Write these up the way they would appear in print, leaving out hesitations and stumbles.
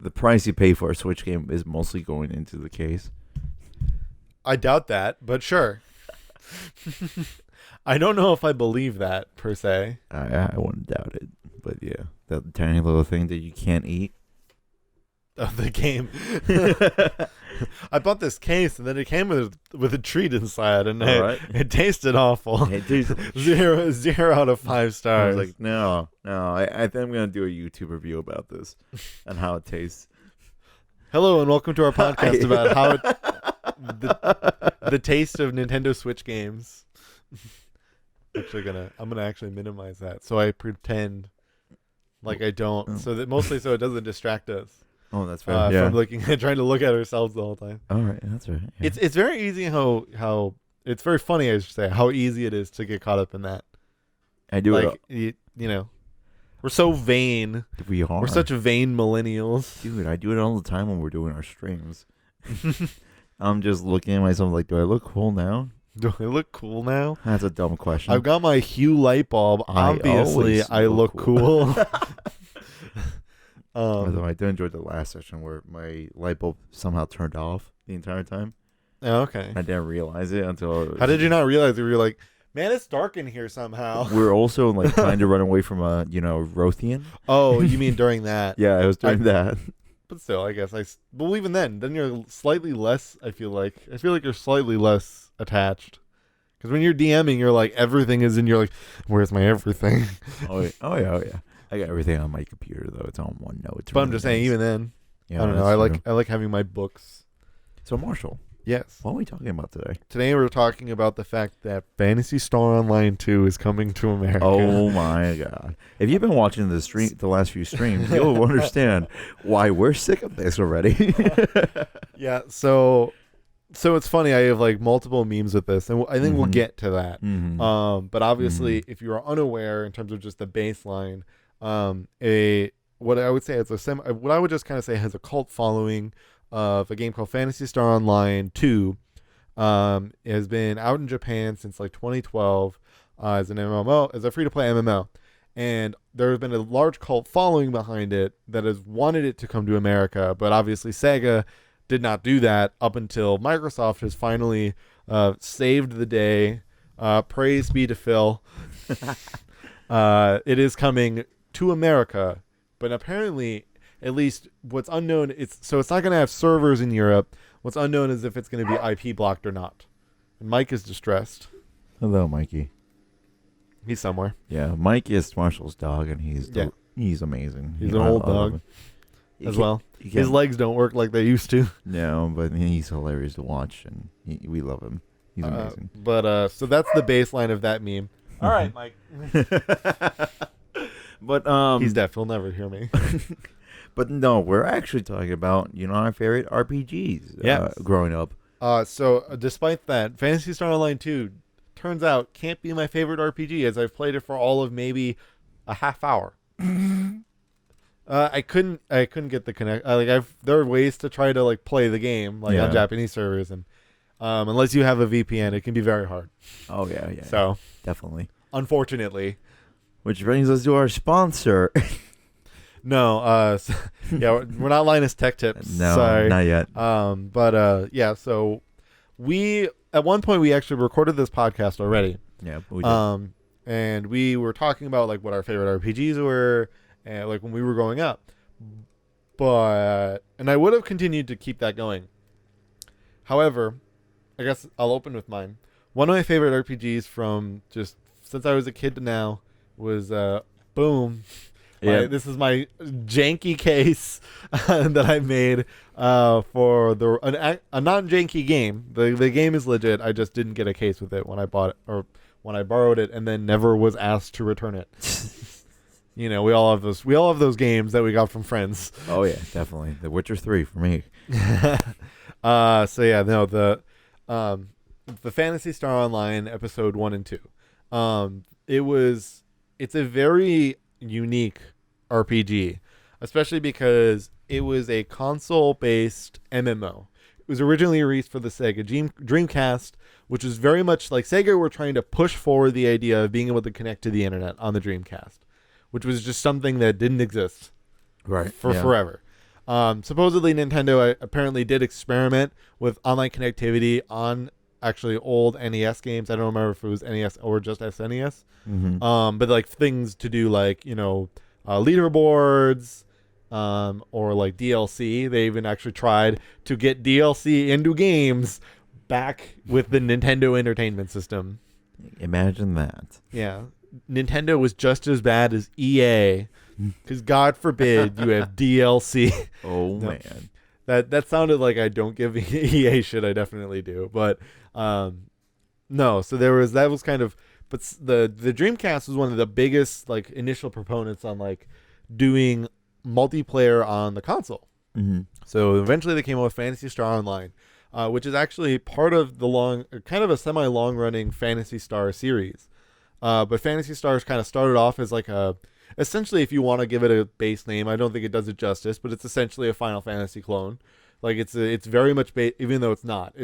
the price you pay for a Switch game is mostly going into the case. I doubt that, but sure. I don't know if I believe that per se. I wouldn't doubt it, but yeah, that tiny little thing that you can't eat. Of the game. I bought this case and then it came with a treat inside and it tasted awful. It tastes zero out of 5 I stars. was like, no, I think I'm gonna do a YouTube review about this and how it tastes. Hello and welcome to our podcast about how the taste of Nintendo Switch games. I'm gonna actually minimize that so I pretend like I don't, so that it doesn't distract us. Oh, that's right. From trying to look at ourselves the whole time. All right, that's right. Yeah. It's very easy how it's very funny, I should say, how easy it is to get caught up in that. I do like you know, we're so vain. We are. We're such vain millennials. Dude, I do it all the time when we're doing our streams. I'm just looking at myself like, do I look cool now? Do I look cool now? That's a dumb question. I've got my Hue light bulb. Obviously, I look cool. Although I did enjoy the last session where my light bulb somehow turned off the entire time. Oh, okay. I didn't realize it until... How did you not realize it? You were like, man, it's dark in here somehow. We're also like trying to run away from Rothian. Oh, you mean during that? Yeah, I was doing that. But still, I guess I believe in then you're slightly less, I feel like you're slightly less attached. Because when you're DMing, you're like, everything is in, you're like, where's my everything? Oh yeah. I got everything on my computer, though. It's on OneNote. But I'm just saying, even then, yeah, I don't know. I like having my books. So, Marshall. Yes. What are we talking about today? Today we're talking about the fact that Phantasy Star Online 2 is coming to America. Oh my God. If you've been watching the last few streams, you'll understand why we're sick of this already. Yeah, so it's funny. I have like multiple memes with this, and I think we'll get to that. Mm-hmm. But obviously, if you are unaware in terms of just the baseline, what I would say is what I would just kind of say has a cult following of a game called Phantasy Star Online 2. It has been out in Japan since like 2012 as an MMO, as a free-to-play MMO. And there has been a large cult following behind it that has wanted it to come to America, but obviously Sega did not do that up until Microsoft has finally saved the day. Praise be to Phil. It is coming to America, but apparently, at least what's unknown, it's not going to have servers in Europe. What's unknown is if it's going to be IP blocked or not. And Mike is distressed. Hello, Mikey. He's somewhere. Yeah, Mike is Marshall's dog, and he's amazing. He's an old dog as well. His legs don't work like they used to. No, but he's hilarious to watch, and we love him. He's amazing. So that's the baseline of that meme. All right, Mike. But he's deaf. He'll never hear me. But no, we're actually talking about our favorite RPGs. Growing up. So despite that, Phantasy Star Online 2 turns out can't be my favorite RPG, as I've played it for all of maybe a half hour. I couldn't get the connect. There are ways to try to play the game on Japanese servers, and unless you have a VPN, it can be very hard. Oh yeah. So definitely. Unfortunately. Which brings us to our sponsor. No, we're not Linus Tech Tips. No, sorry. Not yet. So we at one point we actually recorded this podcast already. Yeah, we did. And we were talking about what our favorite RPGs were, and when we were growing up. And I would have continued to keep that going. However, I guess I'll open with mine. One of my favorite RPGs from just since I was a kid to now was Boom. Yeah. This is my janky case that I made for a non-janky game. The game is legit. I just didn't get a case with it when I bought it or when I borrowed it, and then never was asked to return it. We all have those. We all have those games that we got from friends. Oh yeah, definitely. The Witcher 3 for me. The Phantasy Star Online episode 1 and 2. It's a very unique RPG, especially because it was a console-based MMO. It was originally released for the Sega Dreamcast, which is very much like Sega were trying to push forward the idea of being able to connect to the internet on the Dreamcast, which was just something that didn't exist for forever. Supposedly Nintendo apparently did experiment with online connectivity on actually old NES games. I don't remember if it was NES or just SNES. But like things to do like, leaderboards, or like DLC. They even actually tried to get DLC into games back with the Nintendo Entertainment System. Imagine that. Yeah. Nintendo was just as bad as EA, because God forbid you have DLC. Oh, No. man. That sounded like I don't give EA shit. I definitely do. But no, so that was kind of, but the Dreamcast was one of the biggest like initial proponents on like doing multiplayer on the console. So eventually they came up with Phantasy Star Online, which is actually part of the kind of a semi-long running Phantasy Star series. But Phantasy Stars kind of started off as like essentially, if you want to give it a base name, I don't think it does it justice, but it's essentially a Final Fantasy clone. Like it's very much even though it's not.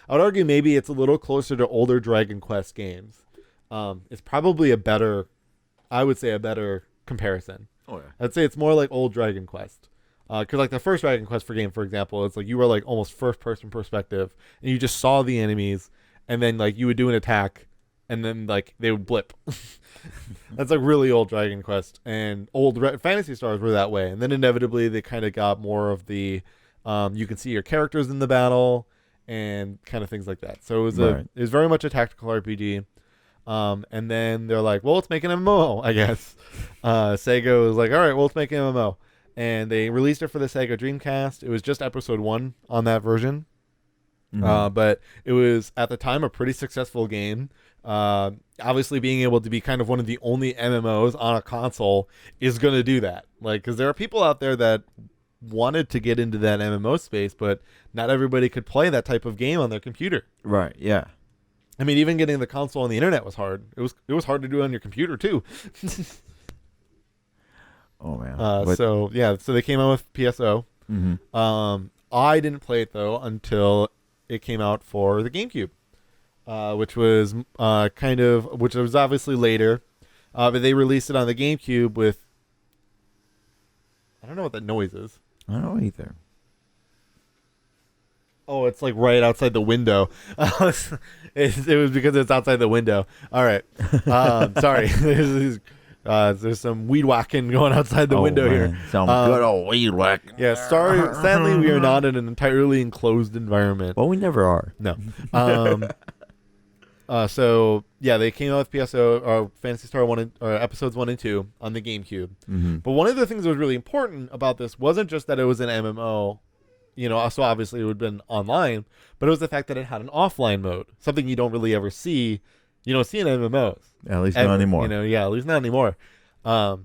I would argue maybe it's a little closer to older Dragon Quest games. It's probably I would say a better comparison. Oh, yeah. I'd say it's more like old Dragon Quest. Because like the first Dragon Quest game, for example, it's like you were like almost first person perspective, and you just saw the enemies, and then like you would do an attack, and then like they would blip. That's like really old Dragon Quest, and old Phantasy Stars were that way. And then inevitably they kind of got more of the you can see your characters in the battle and kind of things like that. So it was very much a tactical RPG. And then they're like, well, let's make an MMO, I guess. Sega was like, all right, well, let's make an MMO. And they released it for the Sega Dreamcast. It was just episode 1 on that version. But it was, at the time, a pretty successful game. Obviously, being able to be kind of one of the only MMOs on a console is going to do that. Like, because there are people out there that wanted to get into that MMO space, but not everybody could play that type of game on their computer. Right, yeah. I mean, even getting the console on the internet was hard. It was hard to do on your computer too. Oh man. So they came out with PSO. I didn't play it though until it came out for the GameCube, which was obviously later, but they released it on the GameCube with. I don't know what that noise is. I don't know either. Oh, it's like right outside the window. It was because it's outside the window. All right. Sorry. There's some weed whacking going outside the window here. Some good old weed whacking. Yeah, sorry. Sadly, we are not in an entirely enclosed environment. Well, we never are. No. So, yeah, they came out with PSO, or Phantasy Star 1 episodes 1 and 2 on the GameCube. But one of the things that was really important about this wasn't just that it was an MMO. So obviously it would have been online, but it was the fact that it had an offline mode, something you don't really ever see. You don't see in MMOs. At least not anymore. At least not anymore. But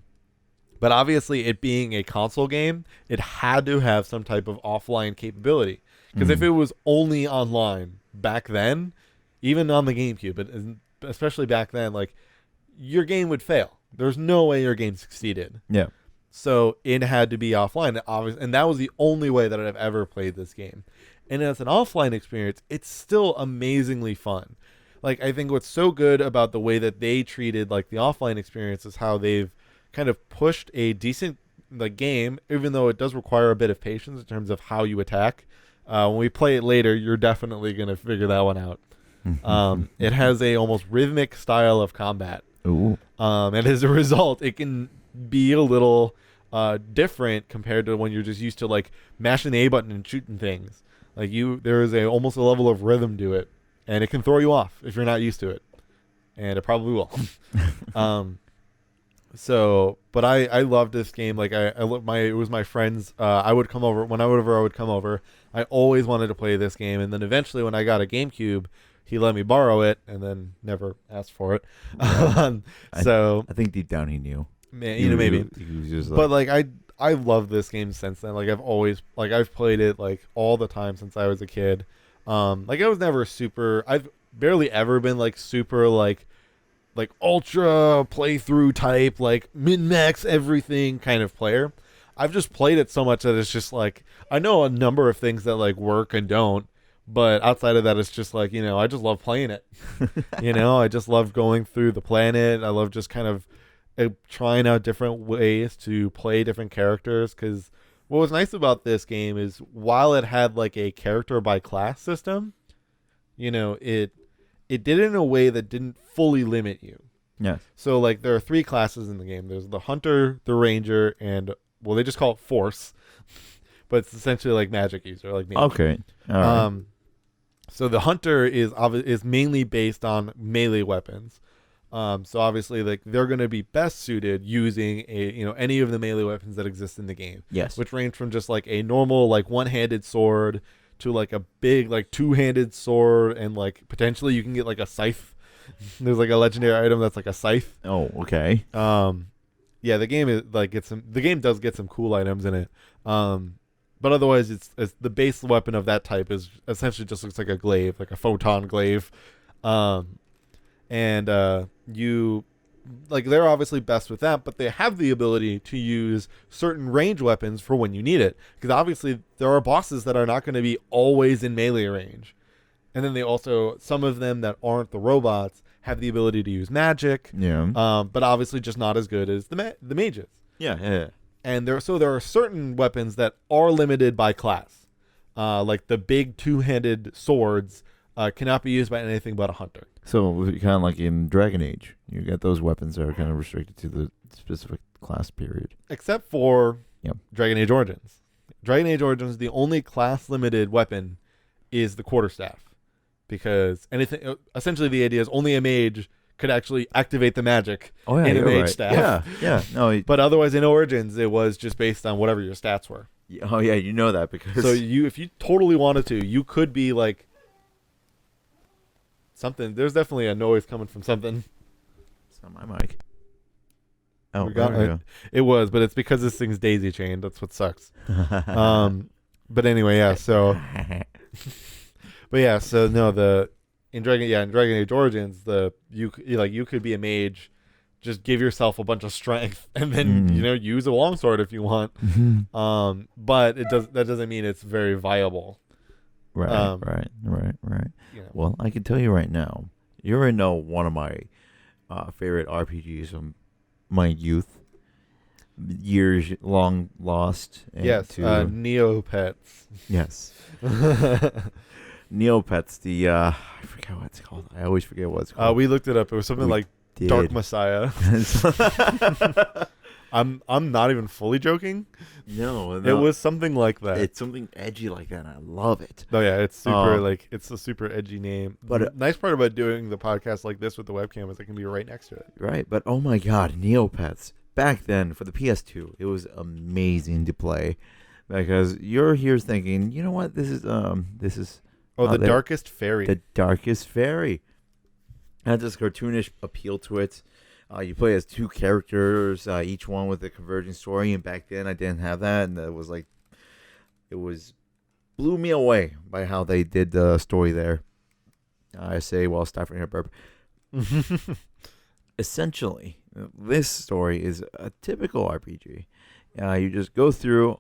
obviously it being a console game, it had to have some type of offline capability. Because if it was only online back then, even on the GameCube, but especially back then, like your game would fail. There's no way your game succeeded. Yeah. So it had to be offline, and that was the only way that I've ever played this game. And as an offline experience, it's still amazingly fun. Like, I think what's so good about the way that they treated like the offline experience is how they've kind of pushed a decent game, even though it does require a bit of patience in terms of how you attack. When we play it later, you're definitely going to figure that one out. It has a almost rhythmic style of combat. Ooh. And as a result, it can be a little different compared to when you're just used to like mashing the A button and shooting things. Like there is almost a level of rhythm to it, and it can throw you off if you're not used to it, and it probably will. But I loved this game. Like it was my friends. I would come over whenever I would come over. I always wanted to play this game, and then eventually when I got a GameCube, he let me borrow it, and then never asked for it. Yeah. I think deep down he knew. Maybe. He was just but like I love this game since then. Like I've played it like all the time since I was a kid. Like I was never I've barely ever been like super like ultra playthrough type, like min-max everything kind of player. I've just played it so much that it's just like I know a number of things that like work and don't, but outside of that it's just like, I just love playing it. I just love going through the planet. I love just kind of trying out different ways to play different characters, because What was nice about this game is while it had like a character by class system, it did it in a way that didn't fully limit you. Yes. So like there are 3 classes in the game. There's the hunter, the ranger, and well, they just call it force, but it's essentially like magic user, like me. Okay. All right. So the hunter is mainly based on melee weapons. So obviously, like they're going to be best suited using any of the melee weapons that exist in the game, Yes. which range from just like a normal like one-handed sword to like a big like two-handed sword, and like potentially you can get like a scythe. There's like a legendary item that's like a scythe. Oh, okay. Yeah, the game is like the game does get some cool items in it. But otherwise, it's the base weapon of that type is essentially just looks like a glaive, like a photon glaive. You like they're obviously best with that, but they have the ability to use certain range weapons for when you need it, because obviously there are bosses that are not going to be always in melee range, and then they also, some of them that aren't the robots have the ability to use magic, Yeah. but obviously just not as good as the mages. Yeah. And there are certain weapons that are limited by class, like the big two-handed swords cannot be used by anything but a hunter. So kind of like in Dragon Age, you get those weapons that are kind of restricted to the specific class period. Except for Yep. Dragon Age Origins. Dragon Age Origins, the only class-limited weapon is the quarterstaff, because anything, essentially the idea is only a mage could actually activate the magic Oh yeah, in a you're mage right. staff. Yeah. No. But otherwise, in Origins, it was just based on whatever your stats were. Oh yeah, you know that because. So if you totally wanted to, you could be like something. There's definitely a noise coming from something. It's not my mic. Oh, We got there we it. go. It was, but it's because this thing's daisy chained. That's what sucks. But anyway, yeah. So, but yeah. So no, in Dragon Age Origins, you could be a mage, just give yourself a bunch of strength, and then use a longsword if you want. But that doesn't mean it's very viable. Right. Well, I can tell you right now, you already know one of my favorite RPGs from my youth, years long lost. Yes, Neopets. Yes, Neopets. The I forget what it's called. I always forget what it's called. We looked it up. It was something like Dark Messiah. I'm not even fully joking. No, It was something like that. It's something edgy like that, and I love it. Oh yeah, it's super it's a super edgy name. But The nice part about doing the podcast like this with the webcam is it can be right next to it. Right, but oh my god, Neopets. Back then, for the PS2, it was amazing to play. Because you're here thinking, you know what, this is Oh, the there- Darkest Fairy. The Darkest Fairy. It had this cartoonish appeal to it. You play as 2 characters, each one with a converging story, and back then I didn't have that, and blew me away by how they did the story there. I say while stifling a burp. Essentially, this story is a typical RPG. You just go through,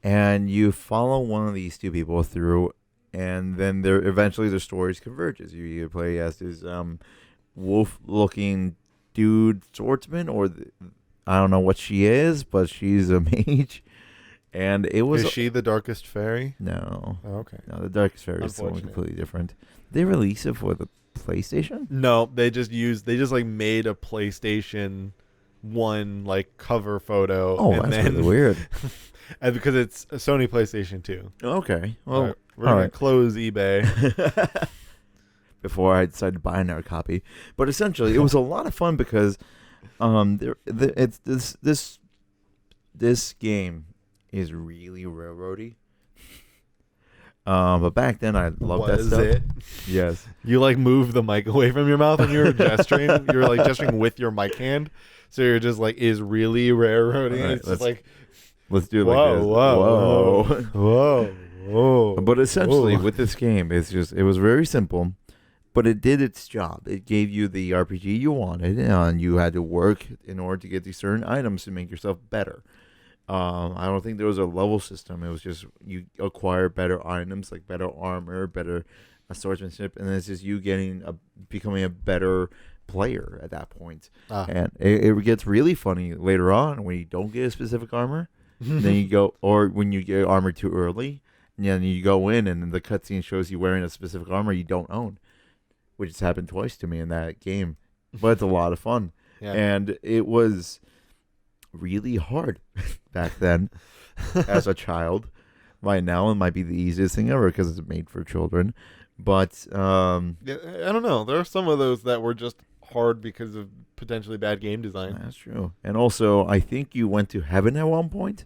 and you follow one of these 2 people through, and then eventually their stories converges. You either play as this wolf-looking dude swordsman, or I don't know what she is, but she's a mage, and it was Is she the Darkest Fairy? no, Oh, okay. no, the Darkest Fairy is something Unfortunate. completely different. They release it for the PlayStation. No, they just like made a PlayStation 1 like cover photo. Oh, and that's then, really weird. and because it's a Sony PlayStation 2. Okay, All well, right, we're gonna right. close eBay. before I decided to buy another copy. But essentially, it was a lot of fun because it's this game is really railroady. But back then I loved that Was stuff. it? Yes. You like move the mic away from your mouth when you were gesturing. You were like gesturing with your mic hand, so you're just like is really railroading. All right, It's just like Let's do it like whoa, this. whoa, whoa, whoa. But essentially, whoa. with this game, it was very simple, but it did its job. It gave you the RPG you wanted, and you had to work in order to get these certain items to make yourself better. I don't think there was a level system. It was just you acquire better items, like better armor, better swordsmanship, and it's just you becoming a better player at that point. And it gets really funny later on when you don't get a specific armor. then you go, or when you get armored too early, and then you go in and then the cutscene shows you wearing a specific armor you don't own, which has happened twice to me in that game. But it's a lot of fun. Yeah. And it was really hard back then as a child. Right now, it might be the easiest thing ever because it's made for children. But Yeah, I don't know. There are some of those that were just hard because of potentially bad game design. that's true. And also, I think you went to heaven at one point.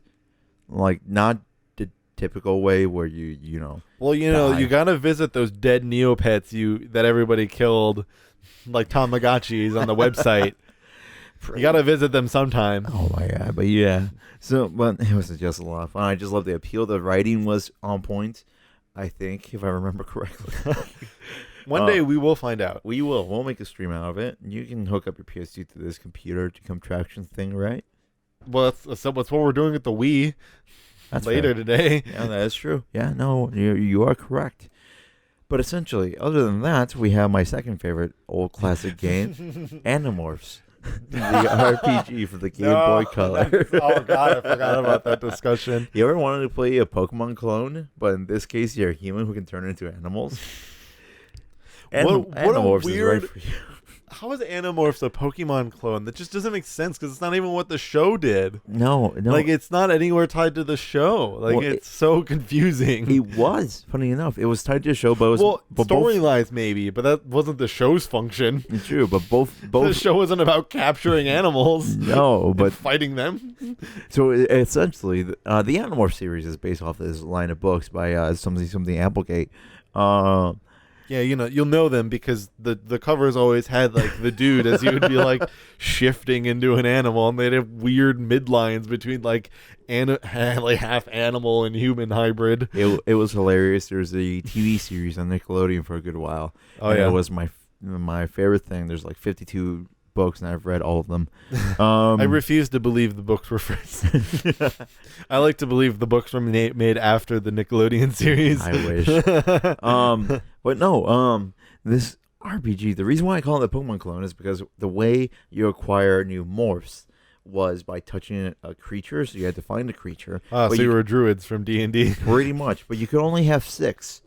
Like, not the typical way where you know. Well, you know, die. you gotta visit those dead Neopets that everybody killed, like Tamagotchis on the website. You gotta visit them sometime. Oh my god, but yeah. So, but it was just a lot of fun. I just love the appeal. The writing was on point, I think, if I remember correctly. One day we will find out. We will. We'll make a stream out of it. You can hook up your PS2 to this computer to come traction thing, right? Well, that's what we're doing with the Wii That's later fair. today. Yeah, that is true. Yeah, no, you are correct. But essentially, other than that, we have my second favorite old classic game, Animorphs. The RPG for the Game Boy Color. Oh god, I forgot about that discussion. You ever wanted to play a Pokemon clone, but in this case, you're a human who can turn into animals? What a Animorphs weird- is right for you. How is Animorphs a Pokemon clone? That just doesn't make sense because it's not even what the show did. No. Like, it's not anywhere tied to the show. Like, Well, it's so confusing. it was, funny enough. It was tied to a show, but it was Well, but both- storylines maybe, but that wasn't the show's function. It's true, but both The show wasn't about capturing animals. no, but Fighting them. so essentially, the Animorph series is based off this line of books by something Applegate. Yeah, you know, you'll know them because the covers always had like the dude as he would be like shifting into an animal, and they'd have weird midlines between like like half animal and human hybrid. It was hilarious. There was a TV series on Nickelodeon for a good while. Oh and yeah, it was my favorite thing. There's like 52 books, and I've read all of them. I refuse to believe the books were first. I like to believe the books were made after the Nickelodeon series. I wish. But no, this RPG, the reason why I call it a Pokemon clone is because the way you acquire new morphs was by touching a creature. So you had to find a creature. So But you were druids from D&D. Pretty much, but you could only have 6.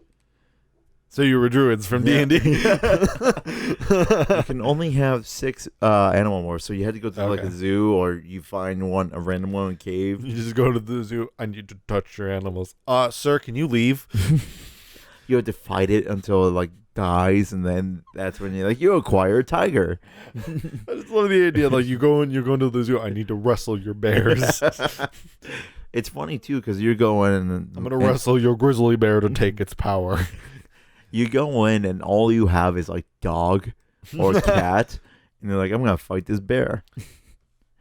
So you were druids from Yeah. D&D. You can only have 6 animal morphs, so you had to go to like Okay. a zoo, or you find a random one in a cave. You just go to the zoo. I need to touch your animals. Sir, can you leave? You have to fight it until it like dies, and then that's when you acquire a tiger. I just love the idea. Like you're going to the zoo. I need to wrestle your bears. It's funny too because you're going and I'm gonna wrestle your grizzly bear to take its power. You go in and all you have is like dog or cat, and they're like, I'm gonna fight this bear.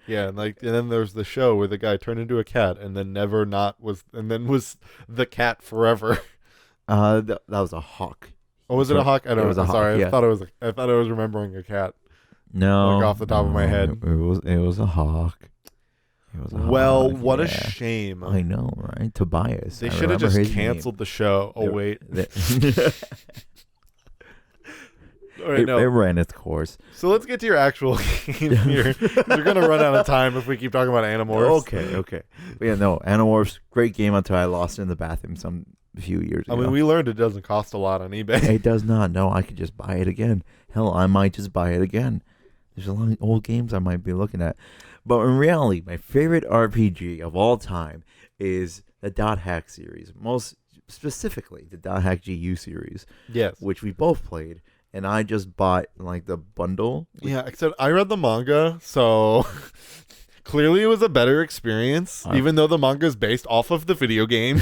Yeah, and then there's the show where the guy turned into a cat and then was the cat forever. That was a hawk. Oh, was it a hawk? I It don't was know. a hawk, Sorry, yeah. I thought I was remembering a cat. No, Like off the top of my head. it was a hawk. It was a Well, hawk, what a yeah. shame. I know, right? Tobias. They I should have remember just his canceled the show. Oh name. wait. It, All right, it no. ran its course. So let's get to your actual game here. We're gonna run out of time if we keep talking about Animorphs. Okay. But yeah, no, Animorphs, great game until I lost it in the bathroom a few years I ago. mean, we learned it doesn't cost a lot on eBay. It does not. No, I could just buy it again. Hell, I might just buy it again. There's a lot of old games I might be looking at. But in reality, my favorite RPG of all time is the Dot Hack series. Most specifically, the Dot Hack GU series, Yes. which we both played. And I just bought like the bundle. Yeah, except I read the manga, so clearly it was a better experience, even though the manga is based off of the video game.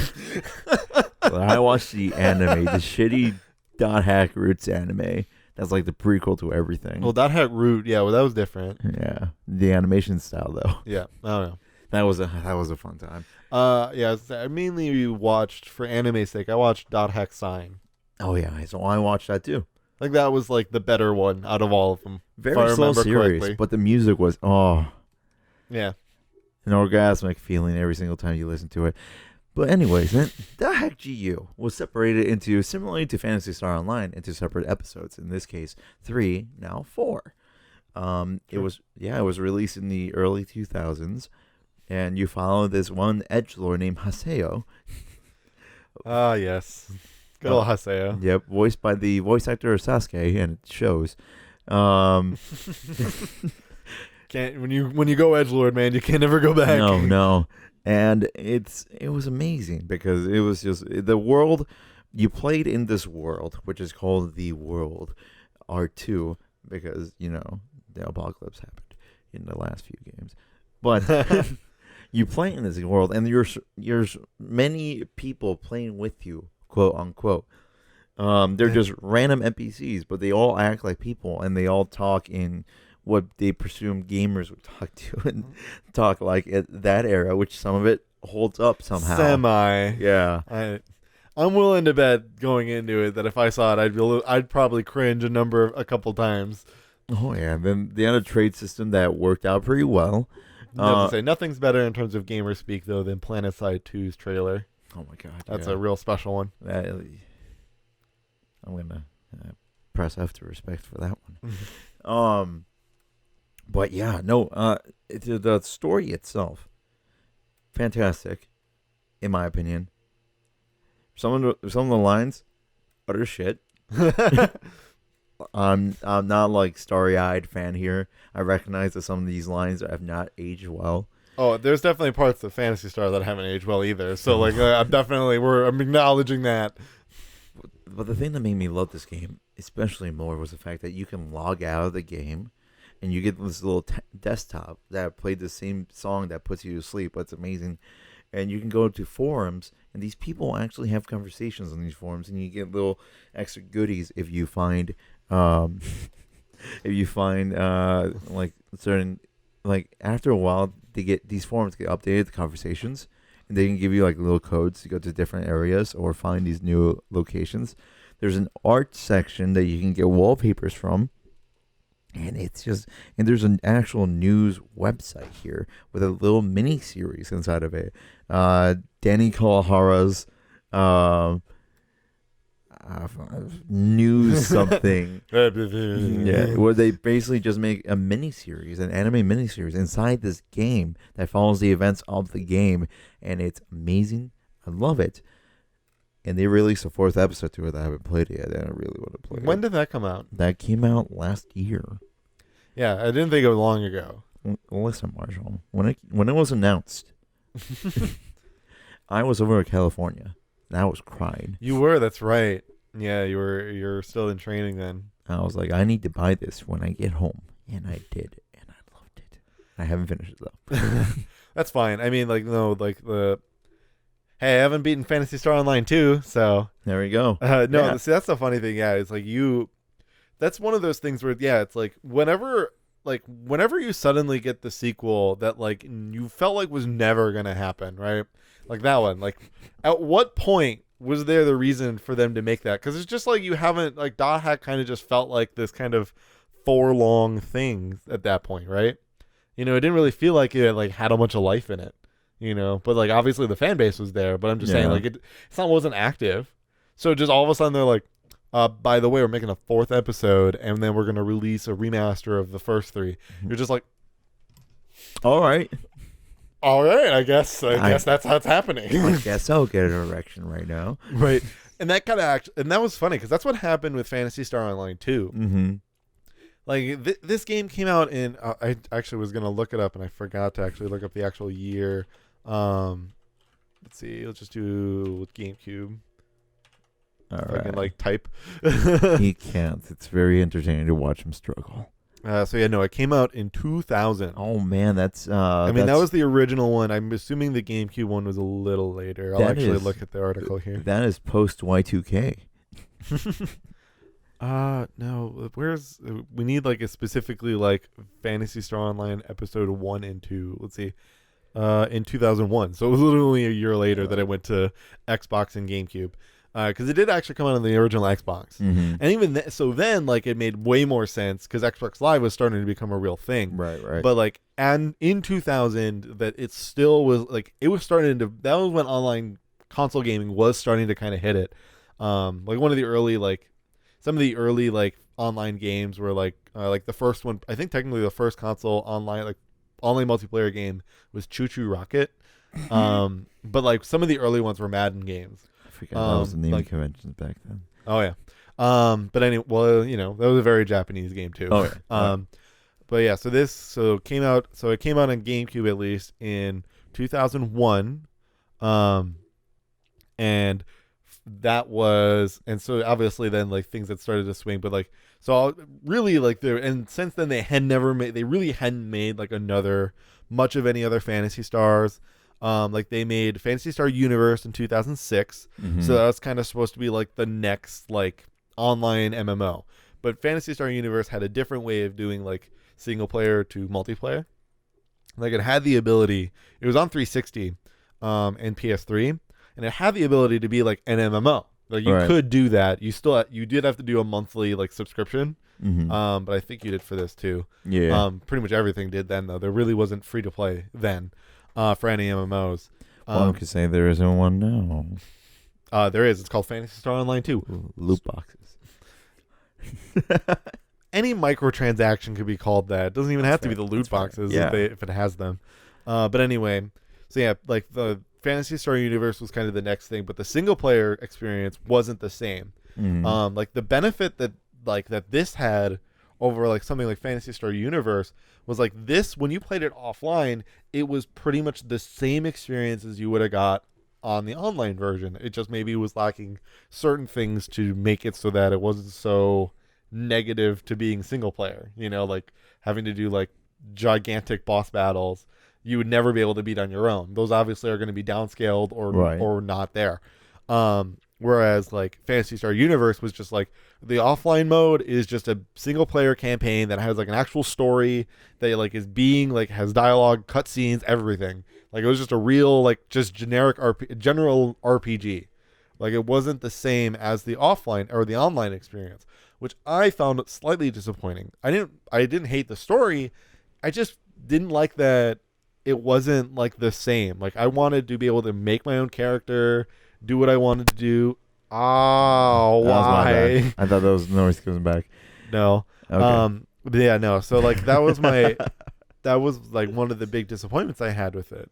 I watched the anime, the shitty Dot Hack Roots anime. That's like the prequel to everything. Well, that had Root, yeah, well, that was different. Yeah, the animation style though. Yeah, I don't know. That was a fun time. Yeah, I mainly watched, for anime's sake, I watched Dot Hack Sign. Oh yeah, so I watched that too. Like, that was, like, the better one out of all of them. Very if I slow remember series, correctly. but the music was Yeah. an orgasmic feeling every single time you listen to it. But anyways, then Dot Hack GU was separated into, similarly to Phantasy Star Online, into separate episodes. In this case, 3, now 4. It was released in the early 2000s, and you follow this one edgelord named Haseo. Ah, yes. Good old Haseo. Yep, voiced by the voice actor of Sasuke, and it shows. Um, Can't when you go edgelord, man, you can never go back. no, and it was amazing because it was just the world you played in this world, which is called the World R2, because the apocalypse happened in the last few games, but you play in this world, and there's many people playing with you, quote unquote. They're just random NPCs, but they all act like people, and they all talk in what they presume gamers would talk to and talk like at that era, which some of it holds up somehow. Semi. Yeah. I'm willing to bet going into it that if I saw it, I'd probably cringe a couple times. Oh yeah. And then they had a trade system that worked out pretty well. Nothing's better in terms of gamer speak though than PlanetSide 2's trailer. Oh my god. That's a real special one. I'm gonna press F to respect for that one. But yeah, no. The story itself, fantastic, in my opinion. Some of the lines, utter shit. I'm not like starry-eyed fan here. I recognize that some of these lines have not aged well. Oh, there's definitely parts of Phantasy Star that haven't aged well either. So like, I'm acknowledging that. But the thing that made me love this game, especially more, was the fact that you can log out of the game, and you get this little desktop that played the same song that puts you to sleep. What's amazing, and you can go to forums, and these people actually have conversations on these forums, and you get little extra goodies if you find, like certain, like after a while, these forums get updated, the conversations. And they can give you like little codes to go to different areas or find these new locations. There's an art section that you can get wallpapers from. And there's an actual news website here with a little mini series inside of it. Danny Kawahara's news something. Yeah, where they basically just make a mini-series, an anime mini-series inside this game that follows the events of the game, and it's amazing. I love it. And they released a 4th episode to it that I haven't played it yet, and I really want to play it. When did that come out? That came out last year. Yeah, I didn't think it was long ago. Listen, Marshall, when it was announced, I was over in California, and I was crying. You were, that's right. Yeah, you're still in training then. I was like, I need to buy this when I get home, and I did, and I loved it. I haven't finished it though. That's fine. I mean, like hey, I haven't beaten Phantasy Star Online 2, so there we go. See, that's the funny thing. Yeah, it's like that's one of those things where it's like whenever you suddenly get the sequel that like you felt like was never gonna happen, right? Like that one. Like, at what point was there the reason for them to make that? Because it's just like you haven't, like, Dot Hack kind of just felt like this kind of forlorn thing at that point, right? It didn't really feel like it like had a bunch of life in it, But like obviously the fan base was there, but I'm just saying like wasn't active. So just all of a sudden they're like, by the way, we're making a 4th episode, and then we're gonna release a remaster of the first 3. You're just like, all right, I guess that's how it's happening. I guess I'll get an erection right now. Right. And that kind of and that was funny because that's what happened with Phantasy Star Online 2. Mm-hmm. Like this game came out in I actually was gonna look it up and I forgot to actually look up the actual year. Let's see, let's just do GameCube. All I right. can like type. He can't. It's very entertaining to watch him struggle. It came out in 2000. Oh man, that's. I mean, that was the original one. I'm assuming the GameCube one was a little later. I'll actually look at the article here. That is post Y2K. No. We need like a specifically like Phantasy Star Online episode 1 and 2. Let's see. In 2001. So it was literally a year later that it went to Xbox and GameCube. Because it did actually come out on the original Xbox. Mm-hmm. And even so then, like, it made way more sense because Xbox Live was starting to become a real thing. Right. But, like, and in 2000, that it still was, like, it was starting to, that was when online console gaming was starting to kind of hit it. Like, one of the early, like, some of the early, like, online games were, like the first one, I think technically the first console online, like, online multiplayer game was Choo Choo Rocket. But like some of the early ones were Madden games. I forgot that was the name like- of conventions back then. Oh yeah. But anyway, well, you know, that was a very Japanese game too. Oh yeah. But yeah, it came out on GameCube at least in 2001. And that was, and so obviously then like things had started to swing, but like, so really like there, and since then they really hadn't made like much of any other Phantasy Stars. Like they made Phantasy Star Universe in 2006. Mhm. So that was kind of supposed to be like the next like online MMO. But Phantasy Star Universe had a different way of doing like single player to multiplayer. Like it had the ability, it was on 360 and PS3, and it had the ability to be like an MMO. Like you Right. could do that. You did have to do a monthly like subscription. Mhm. But I think you did for this too. Yeah. Pretty much everything did then though. There really wasn't free to play then for any MMOs. One could say there isn't one now. There is. It's called Phantasy Star Online 2. Loot boxes. Any microtransaction could be called that. It doesn't even have to be the loot boxes Yeah. if it has them. But anyway, so yeah, like the Phantasy Star Universe was kind of the next thing, but the single player experience wasn't the same. Mhm. Like the benefit that this had over like something like Phantasy Star Universe was like this, when you played it offline, it was pretty much the same experience as you would have got on the online version. It just maybe was lacking certain things to make it so that it wasn't so negative to being single player, you know, like having to do like gigantic boss battles you would never be able to beat on your own. Those obviously are going to be downscaled or not there. Whereas like Phantasy Star Universe was just like the offline mode is just a single player campaign that has like an actual story that like is being like has dialogue, cutscenes, everything. Like it was just a real like just general RPG. Like it wasn't the same as the offline or the online experience, which I found slightly disappointing. I didn't hate the story. I just didn't like that it wasn't like the same. Like I wanted to be able to make my own character, do what I wanted to do. Oh, That was my why? bad. I thought that was noise coming back. No. Okay. But yeah, no. So like that was like one of the big disappointments I had with it.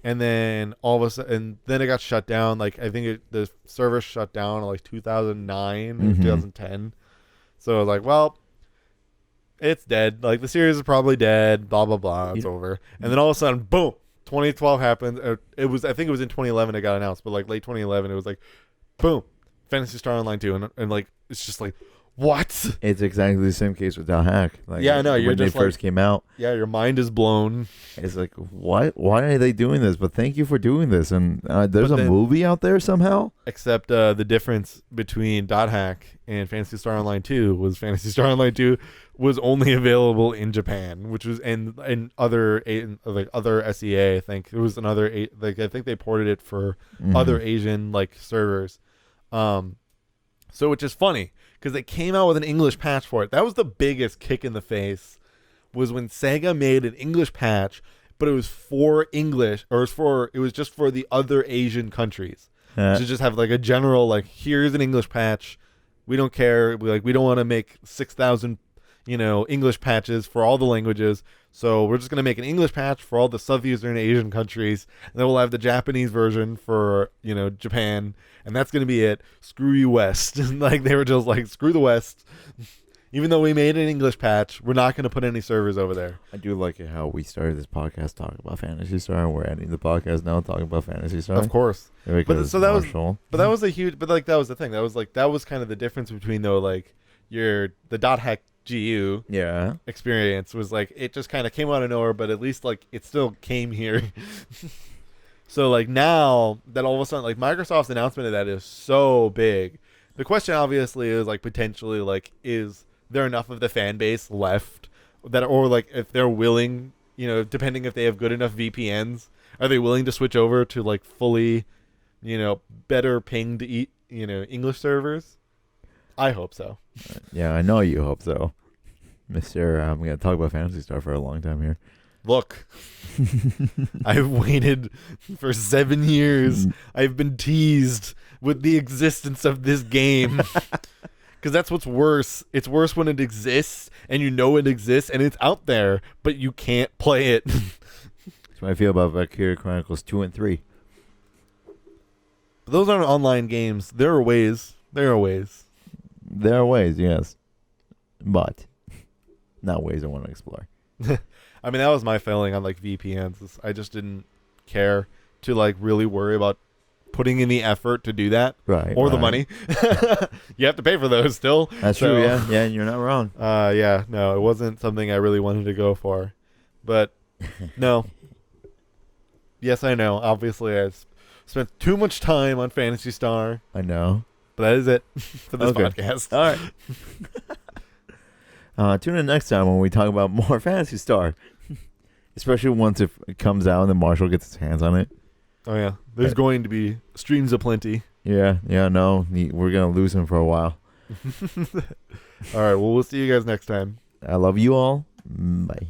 And then all of a sudden, and then it got shut down. Like I think the server shut down in like 2009 or Mhm. 2010. So I was like, well, it's dead. Like the series is probably dead. Blah blah blah. It's over. And then all of a sudden, boom! 2012 happened. I think it was in 2011 it got announced, but like late 2011 it was like, boom! Phantasy Star Online 2, and like it's just like, what? It's exactly the same case with Hack. Like, Yeah, I know, you're when they just like- first came out, Yeah, your mind is blown. it's like, what? Why are they doing this? But thank you for doing this. And there's But a then- movie out there somehow. Except the difference between .hack and Phantasy Star Online 2 was Phantasy Star Online 2 was only available in Japan, which was in other SEA. I think it was another I think they ported it for Mhm. other Asian like servers. So which is funny because they came out with an English patch for it. That was the biggest kick in the face, was when Sega made an English patch, but it was for English, or it was just for the other Asian countries. To just have like a general like, here's an English patch. We don't care. We don't want to make 6,000 English patches for all the languages. So we're just gonna make an English patch for all the Southeastern Asian countries, and then we'll have the Japanese version for Japan, and that's gonna be it. Screw you, West. Like they were just like, screw the West. Even though we made an English patch, we're not gonna put any servers over there. I do like it how we started this podcast talking about Phantasy Star, and we're ending the podcast now talking about Phantasy Star. Of course. Because so that was- Marshall. But that was a huge. But like that was the thing. That was kind of the difference between though like the .hack GU Yeah. experience was like it just kind of came out of nowhere, but at least like it still came here. So like now that all of a sudden like Microsoft's announcement of that is so big, the question obviously is like potentially like is there enough of the fan base left that, or like if they're willing, depending if they have good enough VPNs, are they willing to switch over to like fully, better pinged English servers? I hope so. Yeah, I know you hope so. Mister, I'm going to talk about Phantasy Star for a long time here. Look, I've waited for 7 years. I've been teased with the existence of this game. Because that's what's worse. It's worse when it exists and you know it exists and it's out there, but you can't play it. That's what I feel about Valkyria Chronicles 2 and 3. Those aren't online games. There are ways. There are ways. There are ways, yes, but not ways I want to explore. I mean, that was my feeling on like VPNs. I just didn't care to like really worry about putting in the effort to do that, Right. or the right. money. You have to pay for those still. That's So, true. Yeah, yeah, you're not wrong. Yeah, no, it wasn't something I really wanted to go for, but no. Yes, I know. Obviously, I spent too much time on Phantasy Star, I know. but that is it for this Okay. podcast. All right. Tune in next time when we talk about more Fantasy Star, especially once it comes out and then Marshall gets his hands on it. Oh yeah, there's going to be streams aplenty. Yeah, no, we're gonna lose him for a while. All right, well, we'll see you guys next time. I love you all. Bye.